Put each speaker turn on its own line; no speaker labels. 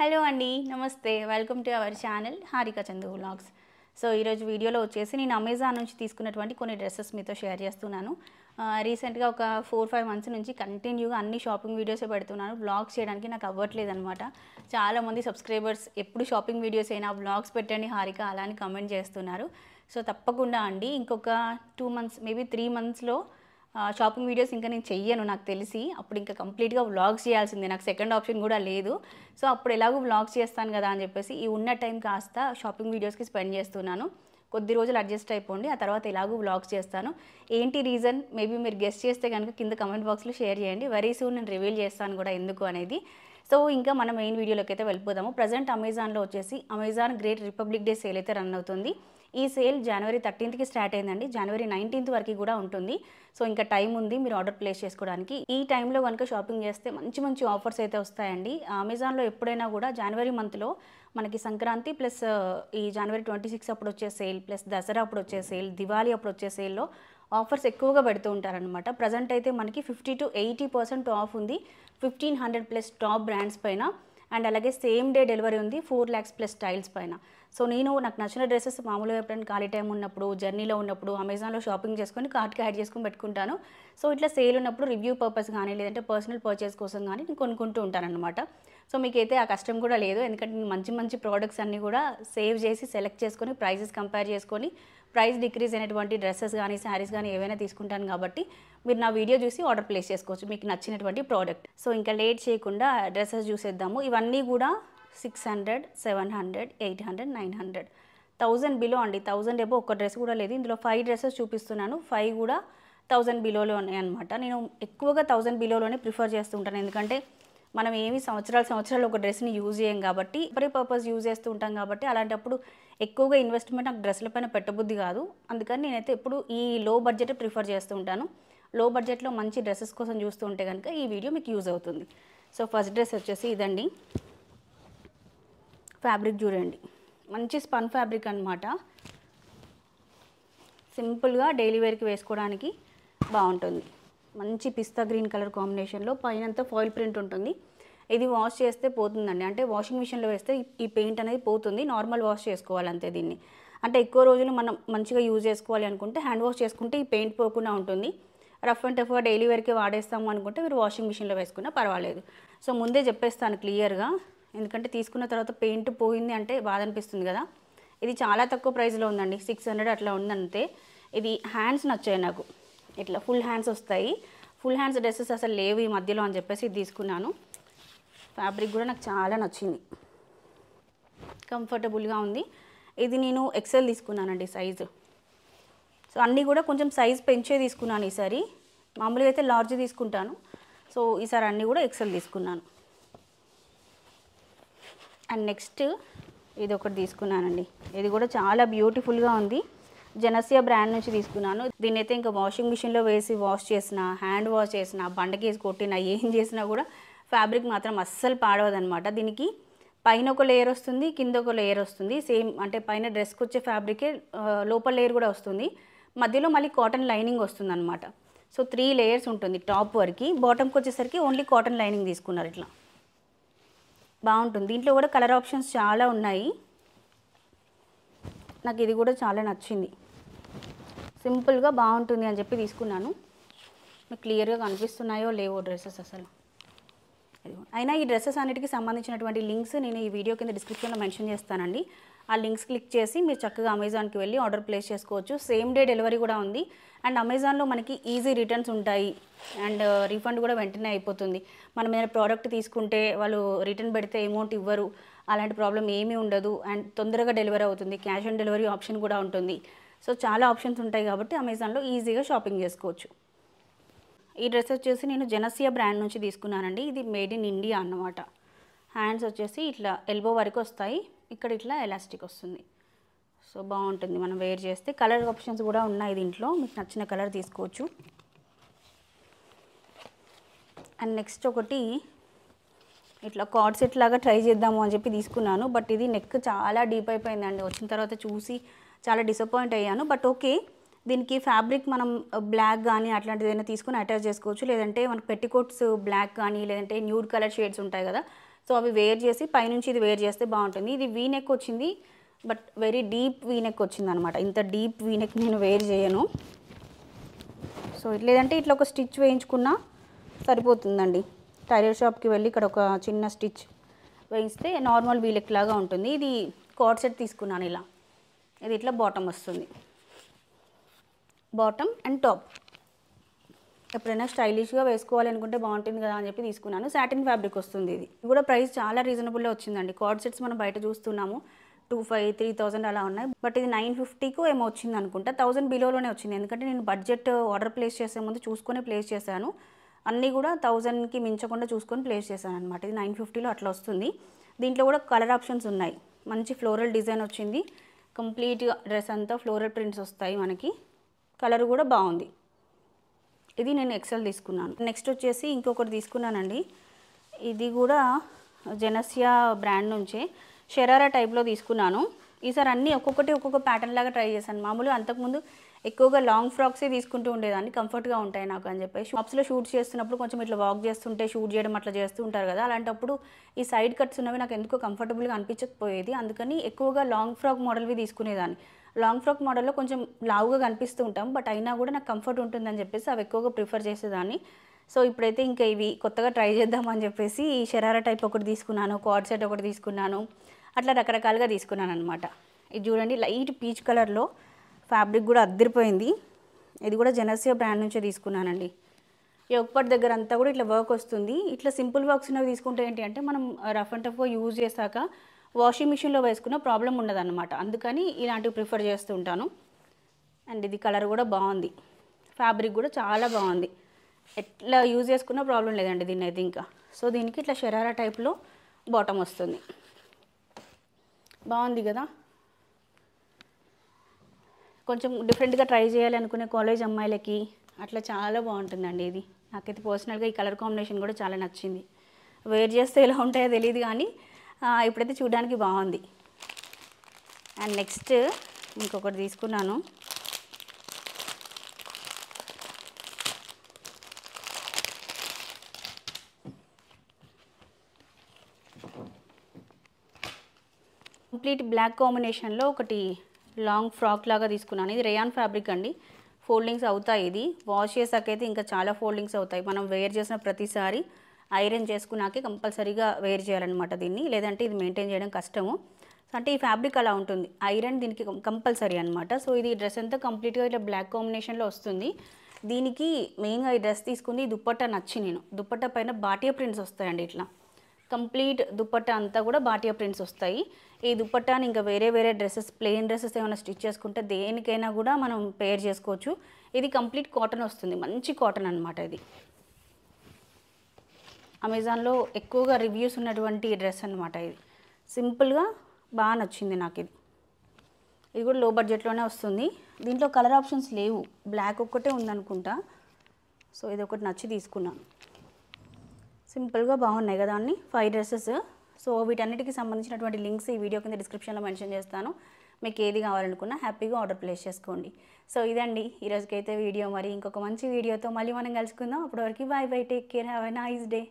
Hello అండి, నమస్తే. Welcome to our channel Harika Chandu vlogs. So ఈరోజు వీడియోలో వచ్చేసి నేను అమెజాన్ నుంచి తీసుకున్నటువంటి కొన్ని డ్రెస్సెస్ మీతో షేర్ చేస్తున్నాను. రీసెంట్గా ఒక 4-5 మంత్స్ నుంచి కంటిన్యూగా అన్ని షాపింగ్ వీడియోసే పెడుతున్నాను. వ్లాగ్స్ చేయడానికి నాకు అవ్వట్లేదు అనమాట. చాలామంది సబ్స్క్రైబర్స్ ఎప్పుడు షాపింగ్ వీడియోస్ అయినా వ్లాగ్స్ పెట్టండి హారిక అలా అని కామెంట్ చేస్తున్నారు. సో తప్పకుండా అండి ఇంకొక 2 మంత్స్ మేబీ 3 మంత్స్లో షాపింగ్ వీడియోస్ ఇంకా నేను చెయ్యను. నాకు తెలిసి అప్పుడు ఇంకా కంప్లీట్గా వ్లాగ్స్ చేయాల్సిందే. నాకు సెకండ్ ఆప్షన్ కూడా లేదు. సో అప్పుడు ఎలాగో వ్లాగ్స్ చేస్తాను కదా అని చెప్పేసి ఈ ఉన్న టైం కాస్త షాపింగ్ వీడియోస్కి స్పెండ్ చేస్తున్నాను. కొద్ది రోజులు అడ్జస్ట్ అయిపోండి, ఆ తర్వాత ఎలాగో వ్లాగ్స్ చేస్తాను. ఏంటి రీజన్ మేబీ మీరు గెస్ట్ చేస్తే కనుక కింద కమెంట్ బాక్స్లో షేర్ చేయండి. వెరీ సూన్ నేను రివీల్ చేస్తాను కూడా ఎందుకు అనేది. సో ఇంకా మనం మెయిన్ వీడియోలోకి అయితే వెళ్ళిపోదాము. ప్రజెంట్ అమెజాన్లో వచ్చేసి Amazon great republic day sale అయితే రన్ అవుతుంది. ఈ సేల్ జనవరి 13కి స్టార్ట్ అయిందండి. జనవరి 19th వరకు కూడా ఉంటుంది. సో ఇంకా టైం ఉంది మీరు ఆర్డర్ ప్లేస్ చేసుకోవడానికి. ఈ టైంలో కనుక షాపింగ్ చేస్తే మంచి మంచి ఆఫర్స్ అయితే వస్తాయండి. అమెజాన్లో ఎప్పుడైనా కూడా జనవరి మంత్లో మనకి సంక్రాంతి ప్లస్ ఈ జనవరి 26 అప్పుడు వచ్చే సేల్ ప్లస్ దసరా అప్పుడు వచ్చే సేల్, దివాళీ అప్పుడు వచ్చే సేల్లో ఆఫర్స్ ఎక్కువగా పెడుతూ ఉంటారనమాట. ప్రజెంట్ అయితే మనకి 50 to 80% ఆఫ్ ఉంది 1500+ టాప్ బ్రాండ్స్ పైన. అండ్ అలాగే సేమ్ డే డెలివరీ ఉంది 4 lakhs+ స్టైల్స్ పైన. సో నాకు నచ్చిన డ్రెస్సెస్ మామూలుగా ఎప్పుడైనా ఖాళీ టైం ఉన్నప్పుడు, జర్నీలో ఉన్నప్పుడు అమెజాన్లో షాపింగ్ చేసుకొని కార్ట్కి యాడ్ చేసుకొని పెట్టుకుంటాను. సో ఇట్లా సేల్ ఉన్నప్పుడు రివ్యూ పర్పస్ కానీ లేదంటే పర్సనల్ పర్చేస్ కోసం కానీ నేను కొనుక్కుంటూ ఉంటానన్నమాట. సో మీకైతే ఆ కష్టం కూడా లేదు, ఎందుకంటే నేను మంచి మంచి ప్రోడక్ట్స్ అన్నీ కూడా సేవ్ చేసి సెలెక్ట్ చేసుకొని ప్రైజెస్ కంపేర్ చేసుకొని ప్రైస్ డిక్రీజ్ అయినటువంటి డ్రెస్సెస్ కానీ శారీస్ కానీ ఏవైనా తీసుకుంటాను కాబట్టి మీరు నా వీడియో చూసి ఆర్డర్ ప్లేస్ చేసుకోవచ్చు మీకు నచ్చినటువంటి ప్రోడక్ట్. సో ఇంకా లేట్ చేయకుండా డ్రెస్సెస్ చూసేద్దాము. ఇవన్నీ కూడా 600, 700, 800, 900, 1000 బిలో అండి. 1000 ఎబో ఒక్క డ్రెస్ కూడా లేదు. ఇందులో 5 డ్రెస్సెస్ చూపిస్తున్నాను, 5 కూడా 1000 బిలోలో ఉన్నాయి అనమాట. నేను ఎక్కువగా 1000 బిలోలోనే ప్రిఫర్ చేస్తూ ఉంటాను, ఎందుకంటే మనం ఏమి సంవత్సరాలు ఒక డ్రెస్ని యూజ్ చేయం కాబట్టి పర్పస్ యూజ్ చేస్తూ ఉంటాం కాబట్టి అలాంటప్పుడు ఎక్కువగా ఇన్వెస్ట్మెంట్ నాకు డ్రెస్ల పైన పెట్టబుద్ధి కాదు. అందుకని నేనైతే ఎప్పుడు ఈ లో బడ్జెట్ ప్రిఫర్ చేస్తూ ఉంటాను. లో బడ్జెట్లో మంచి డ్రెస్సెస్ కోసం చూస్తూ ఉంటే కనుక ఈ వీడియో మీకు యూజ్ అవుతుంది. సో ఫస్ట్ డ్రెస్ వచ్చేసి ఇదండి. ఫ్యాబ్రిక్ చూడండి, మంచి స్పన్ ఫ్యాబ్రిక్ అనమాట. సింపుల్గా డైలీ వేర్కి వేసుకోవడానికి బాగుంటుంది. మంచి పిస్తా గ్రీన్ కలర్ కాంబినేషన్లో పైనంతా ఫాయిల్ ప్రింట్ ఉంటుంది. ఇది వాష్ చేస్తే పోతుందండి, అంటే వాషింగ్ మిషన్లో వేస్తే ఈ పెయింట్ అనేది పోతుంది. నార్మల్ వాష్ చేసుకోవాలి అంతే దీన్ని. అంటే ఎక్కువ రోజులు మనం మంచిగా యూజ్ చేసుకోవాలి అనుకుంటే హ్యాండ్ వాష్ చేసుకుంటే ఈ పెయింట్ పోకుండా ఉంటుంది. రఫ్ అండ్ టఫ్గా డైలీ వేర్కి వాడేస్తాము అనుకుంటే మీరు వాషింగ్ మిషన్లో వేసుకున్నా పర్వాలేదు. సో ముందే చెప్పేస్తాను క్లియర్గా, ఎందుకంటే తీసుకున్న తర్వాత పెయింట్ పోయింది అంటే బాధ అనిపిస్తుంది కదా. ఇది చాలా తక్కువ ప్రైస్లో ఉందండి, 600 అట్లా ఉందంతే. ఇది హ్యాండ్స్ నచ్చాయి నాకు, ఇట్లా ఫుల్ హ్యాండ్స్ వస్తాయి. ఫుల్ హ్యాండ్స్ డ్రెస్సెస్ అసలు లేవు ఈ మధ్యలో అని చెప్పేసి ఇది తీసుకున్నాను. ఫ్యాబ్రిక్ కూడా నాకు చాలా నచ్చింది, కంఫర్టబుల్గా ఉంది. ఇది నేను ఎక్సెల్ తీసుకున్నానండి సైజు. సో అన్నీ కూడా కొంచెం సైజ్ పెంచే తీసుకున్నాను ఈసారి. మామూలుగా అయితే లార్జ్ తీసుకుంటాను, సో ఈసారి అన్నీ కూడా ఎక్సెల్ తీసుకున్నాను. అండ్ నెక్స్ట్ ఇది ఒకటి తీసుకున్నానండి. ఇది కూడా చాలా బ్యూటిఫుల్గా ఉంది. జనసియా బ్రాండ్ నుంచి తీసుకున్నాను. దీన్ని అయితే ఇంకా వాషింగ్ మిషన్లో వేసి వాష్ చేసిన, హ్యాండ్ వాష్ చేసిన, బండకేసి కొట్టినా, ఏం చేసినా కూడా ఫ్యాబ్రిక్ మాత్రం అస్సలు పాడవదనమాట. దీనికి పైన ఒక లేయర్ వస్తుంది, కింద ఒక లేయర్ వస్తుంది. సేమ్ అంటే పైన డ్రెస్కి వచ్చే ఫ్యాబ్రికే లోపల లేయర్ కూడా వస్తుంది, మధ్యలో మళ్ళీ కాటన్ లైనింగ్ వస్తుంది అనమాట. సో 3 లేయర్స్ ఉంటుంది టాప్ వరకు. బాటమ్కి వచ్చేసరికి ఓన్లీ కాటన్ లైనింగ్ తీసుకున్నారు. ఇట్లా బాగుంటుంది. దీంట్లో కూడా కలర్ ఆప్షన్స్ చాలా ఉన్నాయి. నాకు ఇది కూడా చాలా నచ్చింది, సింపుల్గా బాగుంటుంది అని చెప్పి తీసుకున్నాను. మీకు క్లియర్గా కనిపిస్తున్నాయో లేవో డ్రెస్సెస్ అసలు. అయినా ఈ డ్రెస్సెస్ అన్నిటికీ సంబంధించినటువంటి లింక్స్ నేను ఈ వీడియో కింద డిస్క్రిప్షన్లో మెన్షన్ చేస్తానండి. ఆ లింక్స్ క్లిక్ చేసి మీరు చక్కగా అమెజాన్కి వెళ్ళి ఆర్డర్ ప్లేస్ చేసుకోవచ్చు. సేమ్ డే డెలివరీ కూడా ఉంది. అండ్ అమెజాన్లో మనకి ఈజీ రిటర్న్స్ ఉంటాయి అండ్ రీఫండ్ కూడా వెంటనే అయిపోతుంది. మనం ఏదైనా ప్రోడక్ట్ తీసుకుంటే వాళ్ళు రిటర్న్ పెడితే అమౌంట్ ఇవ్వరు, అలాంటి ప్రాబ్లం ఏమీ ఉండదు. అండ్ తొందరగా డెలివరీ అవుతుంది. క్యాష్ ఆన్ డెలివరీ ఆప్షన్ కూడా ఉంటుంది. సో చాలా ఆప్షన్స్ ఉంటాయి కాబట్టి అమెజాన్లో ఈజీగా షాపింగ్ చేసుకోవచ్చు. ఈ డ్రెస్ వచ్చేసి నేను జనసియా బ్రాండ్ నుంచి తీసుకున్నానండి. ఇది మేడ్ ఇన్ ఇండియా అన్నమాట. హ్యాండ్స్ వచ్చేసి ఇట్లా ఎల్బో వరకు వస్తాయి, ఇక్కడ ఇట్లా ఎలాస్టిక్ వస్తుంది. సో బాగుంటుంది మనం వేర్ చేస్తే. కలర్ ఆప్షన్స్ కూడా ఉన్నాయి దీంట్లో, మీకు నచ్చిన కలర్ తీసుకోవచ్చు. అండ్ నెక్స్ట్ ఒకటి ఇట్లా కార్డ్ సెట్ లాగా ట్రై చేద్దాము అని చెప్పి తీసుకున్నాను. బట్ ఇది నెక్ చాలా డీప్ అయిపోయిందండి. వచ్చిన తర్వాత చూసి చాలా డిసప్పాయింట్ అయ్యాను. బట్ ఓకే, దీనికి ఫ్యాబ్రిక్ మనం బ్లాక్ కానీ అట్లాంటిది ఏదైనా తీసుకొని అటాచ్ చేసుకోవచ్చు. లేదంటే మనకు పెట్టికోట్స్ బ్లాక్ కానీ లేదంటే న్యూడ్ కలర్ షేడ్స్ ఉంటాయి కదా, సో అవి వేర్ చేసి పైనుంచి ఇది వేర్ చేస్తే బాగుంటుంది. ఇది వీ నెక్ వచ్చింది, but very deep V neck వచ్చింది అనమాట. ఇంత డీప్ వీ నెక్ నేను వేర్ చేయను. సో లేదంటే ఇట్లా ఒక స్టిచ్ వేయించుకున్నా సరిపోతుందండి. టైలర్ షాప్కి వెళ్ళి ఇక్కడ ఒక చిన్న స్టిచ్ వేయిస్తే నార్మల్ వీ నెక్ లాగా ఉంటుంది. ఇది కార్డ్ సెట్ తీసుకున్నాను ఇలా. ఇది ఇట్లా బాటమ్ వస్తుంది, బాటమ్ అండ్ టాప్. ఎప్పుడైనా స్టైలిష్గా వేసుకోవాలి అనుకుంటే బాగుంటుంది కదా అని చెప్పి తీసుకున్నాను. సాటిన్ ఫ్యాబ్రిక్ వస్తుంది. ఇది కూడా ప్రైస్ చాలా రీజనబుల్లో వచ్చిందండి. కార్డ్ సెట్స్ మనం బయట చూస్తున్నాము 2500, 3000 అలా ఉన్నాయి, బట్ ఇది 950కో ఏమో వచ్చింది అనుకుంటా. 1000 బిలోలోనే వచ్చింది. ఎందుకంటే నేను బడ్జెట్ ఆర్డర్ ప్లేస్ చేసే ముందు చూసుకొని ప్లేస్ చేశాను. అన్నీ కూడా 1000కి మించకుండా చూసుకొని ప్లేస్ చేశాను అనమాట. ఇది 950లో అట్లా వస్తుంది. దీంట్లో కూడా కలర్ ఆప్షన్స్ ఉన్నాయి. మంచి ఫ్లోరల్ డిజైన్ వచ్చింది. కంప్లీట్గా డ్రెస్ అంతా ఫ్లోరల్ ప్రింట్స్ వస్తాయి మనకి. కలర్ కూడా బాగుంది. ఇది నేను ఎక్సెల్ తీసుకున్నాను. నెక్స్ట్ వచ్చేసి ఇంకొకటి తీసుకున్నానండి. ఇది కూడా జెనసియా బ్రాండ్ నుంచే షరారా టైప్లో తీసుకున్నాను. ఈసారి అన్నీ ఒక్కొక్క ప్యాటర్న్ లాగా ట్రై చేశాను. మామూలుగా అంతకుముందు ఎక్కువగా లాంగ్ ఫ్రాక్సే తీసుకుంటూ ఉండేదాన్ని, కంఫర్ట్గా ఉంటాయి నాకు అని చెప్పి. షాప్స్లో షూట్ చేస్తున్నప్పుడు కొంచెం ఇట్లా వాక్ చేస్తుంటే షూట్ చేయడం అట్లా చేస్తూ ఉంటారు కదా, అలాంటప్పుడు ఈ సైడ్ కట్స్ ఉన్నవి నాకు ఎందుకో కంఫర్టబుల్గా అనిపించకపోయేది. అందుకని ఎక్కువగా లాంగ్ ఫ్రాక్ మోడల్వి తీసుకునేదాన్ని. లాంగ్ ఫ్రాక్ మోడల్లో కొంచెం లావుగా కనిపిస్తూ ఉంటాం, బట్ అయినా కూడా నాకు కంఫర్ట్ ఉంటుందని చెప్పేసి అవి ఎక్కువగా ప్రిఫర్ చేసేదాన్ని. సో ఇప్పుడైతే ఇంకా ఇవి కొత్తగా ట్రై చేద్దామని చెప్పేసి ఈ షరారా టైప్ ఒకటి తీసుకున్నాను, కార్డ్ సెట్ ఒకటి తీసుకున్నాను, అట్లా రకరకాలుగా తీసుకున్నాను అనమాట. ఇది చూడండి, లైట్ పీచ్ కలర్లో ఫ్యాబ్రిక్ కూడా అద్దరిపోయింది. ఇది కూడా జెనసియా బ్రాండ్ నుంచే తీసుకున్నానండి. ఈ ఒక్కటి దగ్గర అంతా కూడా ఇట్లా వర్క్ వస్తుంది. ఇట్లా సింపుల్ వర్క్స్ ఉన్నవి తీసుకుంటే ఏంటి అంటే మనం రఫ్ అండ్ టఫ్గా యూజ్ చేశాక వాషింగ్ మిషన్లో వేసుకున్న ప్రాబ్లం ఉండదన్నమాట. అందుకని ఇలాంటివి ప్రిఫర్ చేస్తూ ఉంటాను. అండ్ ఇది కలర్ కూడా బాగుంది, ఫ్యాబ్రిక్ కూడా చాలా బాగుంది. ఎట్లా యూజ్ చేసుకున్న ప్రాబ్లం లేదండి దీన్ని అయితే ఇంకా. సో దీనికి ఇట్లా షరారా టైప్లో బాటమ్ వస్తుంది. బాగుంది కదా. కొంచెం డిఫరెంట్గా ట్రై చేయాలి అనుకునే కాలేజ్ అమ్మాయిలకి అట్లా చాలా బాగుంటుందండి ఇది. నాకైతే పర్సనల్గా ఈ కలర్ కాంబినేషన్ కూడా చాలా నచ్చింది. వేర్ చేస్తే ఎలా ఉంటాయో తెలియదు కానీ ఇప్పుడైతే చూడడానికి బాగుంది. అండ్ నెక్స్ట్ ఇంకొకటి తీసుకున్నాను. కంప్లీట్ బ్లాక్ కాంబినేషన్లో ఒకటి లాంగ్ ఫ్రాక్ లాగా తీసుకున్నాను. ఇది రేయాన్ ఫ్యాబ్రిక్ అండి. ఫోల్డింగ్స్ అవుతాయి. ఇది వాష్ చేసాకైతే ఇంకా చాలా ఫోల్డింగ్స్ అవుతాయి. మనం వేర్ చేసిన ప్రతిసారి ఐరన్ చేసుకున్నాకే కంపల్సరీగా వేర్ చేయాలన్నమాట దీన్ని, లేదంటే ఇది మెయింటైన్ చేయడం కష్టము. అంటే ఈ ఫ్యాబ్రిక్ అలా ఉంటుంది, ఐరన్ దీనికి కంపల్సరీ అనమాట. సో ఇది డ్రెస్ అంతా కంప్లీట్గా ఇట్లా బ్లాక్ కాంబినేషన్లో వస్తుంది. దీనికి మెయిన్గా ఈ డ్రెస్ తీసుకుంది దుప్పట్టా నచ్చి నేను. దుప్పట్టా పైన బాటియా ప్రింట్స్ వస్తాయండి. ఇట్లా కంప్లీట్ దుప్పట్టా అంతా కూడా బాటియా ప్రింట్స్ వస్తాయి. ఈ దుప్పట్టాని ఇంకా వేరే డ్రెస్సెస్, ప్లెయిన్ డ్రెస్సెస్ ఏమైనా స్టిచ్ చేసుకుంటే దేనికైనా కూడా మనం పేర్ చేసుకోవచ్చు. ఇది కంప్లీట్ కాటన్ వస్తుంది, మంచి కాటన్ అనమాట. ఇది అమెజాన్లో ఎక్కువగా రివ్యూస్ ఉన్నటువంటి డ్రెస్ అనమాట. ఇది సింపుల్గా బాగా నచ్చింది నాకు. ఇది కూడా లో బడ్జెట్లోనే వస్తుంది. దీంట్లో కలర్ ఆప్షన్స్ లేవు, బ్లాక్ ఒక్కటే ఉందనుకుంటా. సో ఇది ఒకటి నచ్చి తీసుకున్నాను. సింపుల్గా బాగున్నాయి కదా అన్ని 5 డ్రెస్సెస్. సో వీటన్నిటికి సంబంధించినటువంటి లింక్స్ ఈ వీడియో కింద డిస్క్రిప్షన్లో మెన్షన్ చేస్తాను. మీకు ఏది కావాలనుకున్నా హ్యాపీగా ఆర్డర్ ప్లేస్ చేసుకోండి. సో ఇదండి ఈరోజుకైతే వీడియో. మరి ఇంకొక మంచి వీడియోతో మళ్ళీ మనం కలుసుకుందాం. అప్పటి వరకు by by, take care, have a nice day.